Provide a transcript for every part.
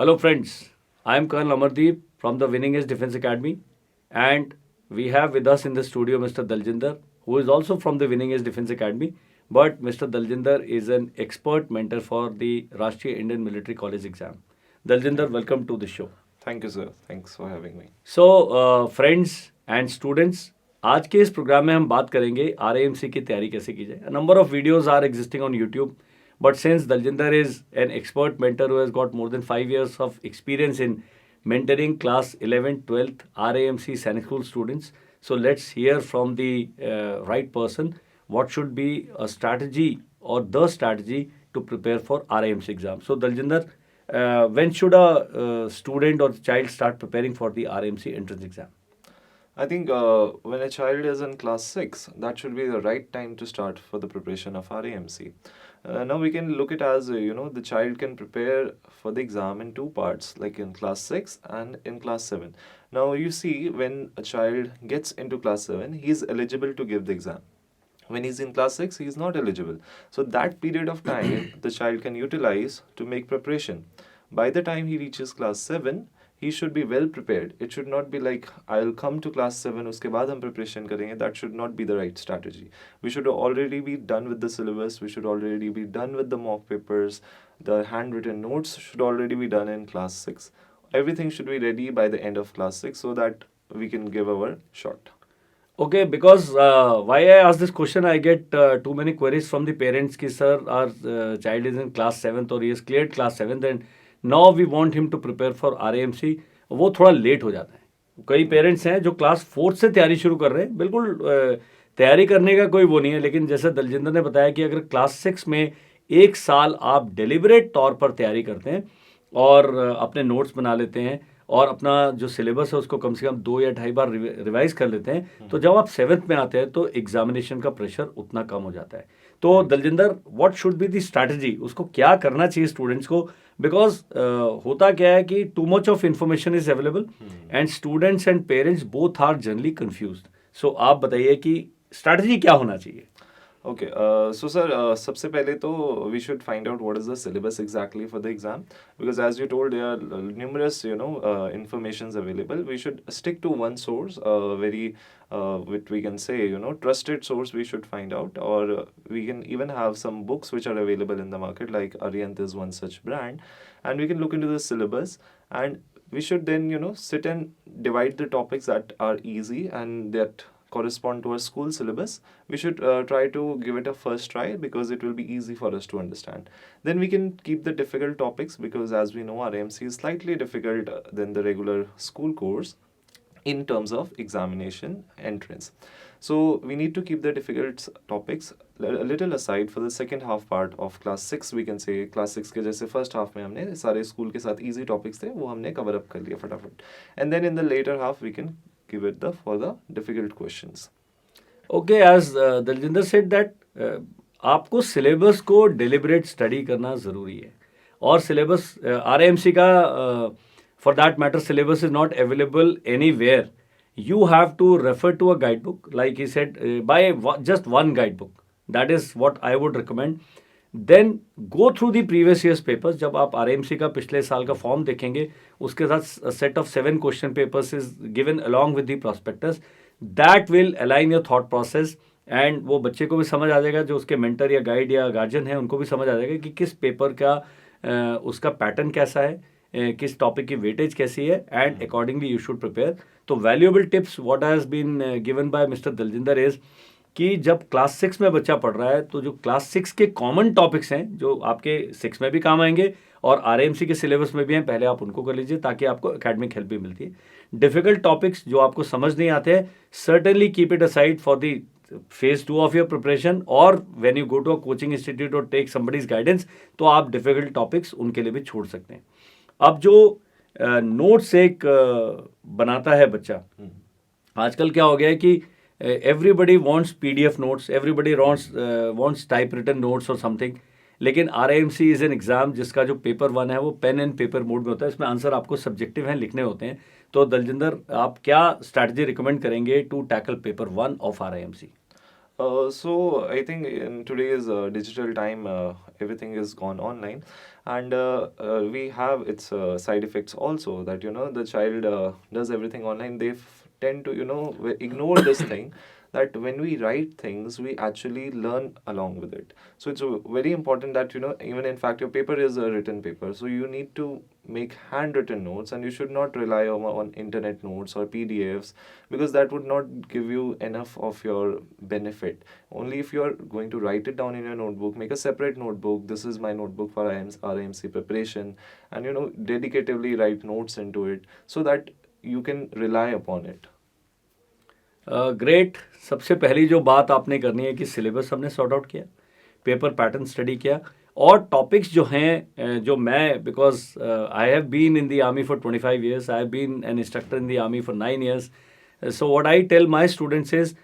Hello, friends. I am Colonel Amardeep from the Winning Edge Defense Academy, and we have with us in the studio Mr. Daljinder, who is also from the Winning Edge Defense Academy. But Mr. Daljinder is an expert mentor for the Rashtriya Indian Military College exam. Daljinder, welcome to the show. Thank you, sir. Thanks for having me. So friends and students, आज के इस programme में हम बात करेंगे आरएएमसी की तैयारी कैसे की जाए. Number of videos are existing on YouTube, but since Daljinder is an expert mentor who has got more than 5 years of experience in mentoring class 11th 12th RAMC Sainik School students. So let's hear from the right person what should be a strategy or the strategy to prepare for RAMC exam. So Daljinder, when should a student or child start preparing for the RAMC entrance exam? I think when a child is in class 6, that should be the right time to start for the preparation of RAMC. Now we can look at as the child can prepare for the exam in two parts, like in class 6 and in class 7. Now you see, when a child gets into class 7, he is eligible to give the exam. When he's in class 6, he is not eligible. So that period of time the child can utilize to make preparation. By the time he reaches class 7, he should be well prepared. It should not be like, I'll come to class 7, uske baad hum preparation karenge. That should not be the right strategy. We should already be done with the syllabus. We should already be done with the mock papers. The handwritten notes should already be done in class 6. Everything should be ready by the end of class 6 so that we can give our shot. Okay, because why I ask this question, I get too many queries from the parents ki sir, our child is in class 7th or he has cleared class 7th and now we want him to prepare for RAMC. वो थोड़ा late हो जाता है. कई parents हैं जो class 4th से तैयारी शुरू कर रहे हैं. बिल्कुल तैयारी करने का कोई वो नहीं है, लेकिन जैसे दलजिंदर ने बताया कि अगर क्लास 6 में एक साल आप डेलिबरेट तौर पर तैयारी करते हैं और अपने नोट्स बना लेते हैं और अपना जो सिलेबस है उसको कम से कम 2 या 2.5 बार रिवाइज कर लेते हैं, तो जब आप 7th में आते हैं तो एग्जामिनेशन का प्रेशर उतना कम हो जाता है. तो Daljinder, what should be the strategy, उसको क्या करना चाहिए स्टूडेंट्स को? बिकॉज होता क्या है कि too much of information is available and students and parents both are generally confused. So आप बताइए कि स्ट्रैटेजी क्या होना चाहिए? Okay, so sir, सबसे पहले तो we should find out what is the syllabus exactly for the exam, because as you told, there are numerous informations available. We should stick to one source, very which we can say trusted source. We should find out, or we can even have some books which are available in the market, like Arihant is one such brand, and we can look into the syllabus, and we should then sit and divide the topics that are easy and that correspond to our school syllabus. We should try to give it a first try, because it will be easy for us to understand. Then we can keep the difficult topics, because as we know, RMC is slightly difficult than the regular school course in terms of examination entrance. So we need to keep the difficult topics a little aside for the second half part of class 6. We can say class 6 के जैसे first half में हमने सारे school के साथ easy topics थे, वो हमने cover up कर लिया फटाफट. And then in the later half we can give it for the difficult questions. Okay, as Daljinder said that आपको सिलेबस को डेलिबरेट स्टडी करना ज़रूरी है. और सिलेबस RAMC का for that matter syllabus is not available anywhere. You have to refer to a guidebook, like he said, buy just one guidebook. That is what I would recommend. Then go through the previous year's papers. जब आप RMC का पिछले साल का form देखेंगे, उसके साथ set of 7 question papers is given along with the prospectus. That will align your thought process, and वो बच्चे को भी समझ आ जाएगा, जो उसके मेंटर या गाइड या गार्जियन है उनको भी समझ आ जाएगा कि किस पेपर का उसका पैटर्न कैसा है, किस टॉपिक की वेटेज कैसी है, and accordingly you should prepare. तो valuable tips what has been given by Mister Daljinder is कि जब क्लास 6 में बच्चा पढ़ रहा है तो जो क्लास 6 के कॉमन टॉपिक्स हैं जो आपके 6 में भी काम आएंगे और RAMC के सिलेबस में भी हैं, पहले आप उनको कर लीजिए ताकि आपको एकेडमिक हेल्प भी मिलती है. डिफिकल्ट टॉपिक्स जो आपको समझ नहीं आते हैं, certainly keep it aside for the phase 2 of your preparation, और when you go to a coaching institute और टेक समबडीज गाइडेंस, तो आप डिफिकल्ट टॉपिक्स उनके लिए भी छोड़ सकते हैं. अब जो नोट्स एक बनाता है बच्चा, आजकल क्या हो गया है कि everybody wants PDF notes, everybody wants typewritten notes or something. लेकिन RAMC इज एन एग्जाम जिसका जो पेपर 1 है वो पेन एंड पेपर मोड में होता है. इसमें आंसर आपको सब्जेक्टिव हैं, लिखने होते हैं. तो दलजिंदर, आप क्या स्ट्रैटेजी रिकमेंड करेंगे to tackle paper 1 of RAMC? So I think in today's digital time, everything is gone online, and we have its side effects also. That the child does everything online. They tend to ignore this thing. That when we write things, we actually learn along with it. So it's very important that even in fact your paper is a written paper. So you need to make handwritten notes, and you should not rely on internet notes or PDFs, because that would not give you enough of your benefit. Only if you are going to write it down in your notebook, make a separate notebook. This is my notebook for RMC preparation, and dedicatively write notes into it so that you can rely upon it. Great. सबसे पहली जो बात आपने करनी है कि syllabus हमने sort out किया, पेपर पैटर्न स्टडी किया, और टॉपिक्स जो हैं जो मैं, because I have been in the army for 25 years, I have been an instructor in the army for 9 years. So what I tell my students is,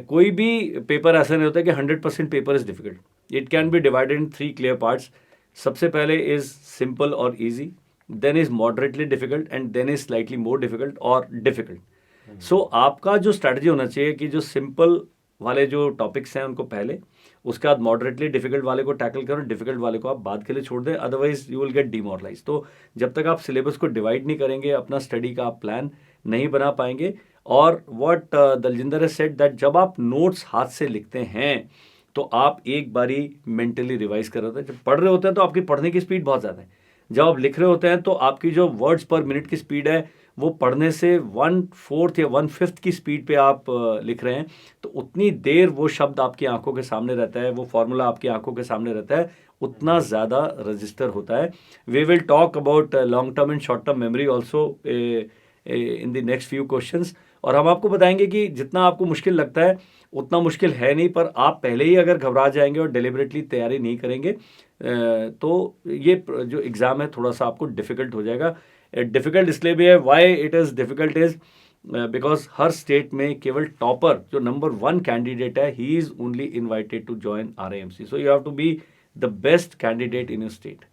कोई भी पेपर ऐसा नहीं होता कि 100% paper is difficult. It can be divided in 3 clear parts. सबसे पहले is simple और easy, then is moderately difficult, and then is slightly more difficult और डिफिकल्ट. सो आपका जो स्ट्रैटेजी होना चाहिए कि जो सिंपल वाले जो टॉपिक्स हैं उनको पहले, उसके बाद मॉडरेटली डिफिकल्ट वाले को टैकल करो, डिफिकल्ट वाले को आप बाद के लिए छोड़ दें, otherwise you will get demoralise. तो जब तक आप सिलेबस को डिवाइड नहीं करेंगे, अपना स्टडी का आप प्लान नहीं बना पाएंगे. और what Daljinder has said, that जब आप नोट्स हाथ से लिखते हैं तो आप एक बारी मेंटली रिवाइज कर रहे होते हैं. जब पढ़ रहे होते हैं तो आपकी पढ़ने की स्पीड बहुत ज़्यादा है. जब आप लिख रहे होते हैं तो आपकी जो वर्ड्स पर मिनट की स्पीड है वो पढ़ने से 1/4 या 1/5 की स्पीड पे आप लिख रहे हैं. तो उतनी देर वो शब्द आपकी आंखों के सामने रहता है, वो फार्मूला आपकी आंखों के सामने रहता है, उतना ज़्यादा रजिस्टर होता है. We will talk about long term and short term memory also in the next few questions. और हम आपको बताएंगे कि जितना आपको मुश्किल लगता है उतना मुश्किल है नहीं, पर आप पहले ही अगर घबरा जाएंगे और डिलिबरेटली तैयारी नहीं करेंगे तो ये जो एग्ज़ाम है थोड़ा सा आपको डिफ़िकल्ट हो जाएगा. डिफ़िकल्ट इसलिए भी है, why it is difficult is because हर स्टेट में केवल टॉपर जो नंबर 1 कैंडिडेट है, ही is only invited to join RAMC. So you have to be the best candidate in your state.